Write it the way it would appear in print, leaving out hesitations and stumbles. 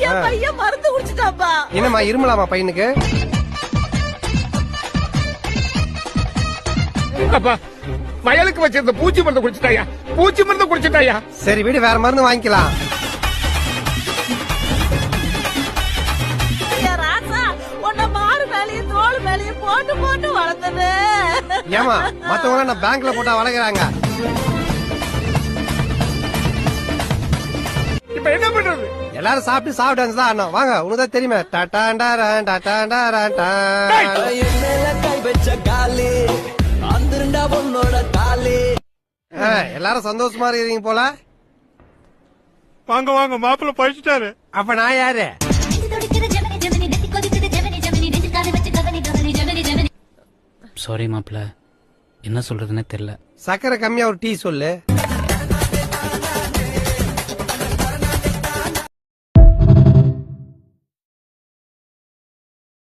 என் பையன் மருந்து குடிச்சிட்டாப்பா. என்னம்மா இருமலாமா பையனுக்கு? அப்பா வயலுக்கு வச்சிருந்த பூச்சி மருந்து குடிச்சிட்டாயா, பூச்சி மருந்து குடிச்சிட்டாயா. சரி வீடு வேற மருந்து வாங்கிக்கலாம். என் ராசா உன்னை மாறு மேலையும் தோல் மேலையும் போட்டு போட்டு வளர்த்தது. ஏமா மத்தவங்க நான் பேங்க்ல போட்டா வளர்க்குறாங்க. இப்ப என்ன பண்றது? எல்லாரும் சாப்பிட்டு சாப்பிட்டு டான்ஸ் தான் ஆடணும். வாங்க உனக்கு தான் தெரியுமே. டாடாண்டாரன் டாடாண்டாரன் டா. எல்லாரும் சந்தோஷமா இருக்கீங்க போல. வாங்க வாங்க மாப்பிள்ள பழிச்சிட்டாரு. அப்ப நான் யாரு? சாரி மாப்பிள்ள, என்ன சொல்றதுன்னே தெரியல. சக்கரை கம்மியா ஒரு டீ சொல்லு.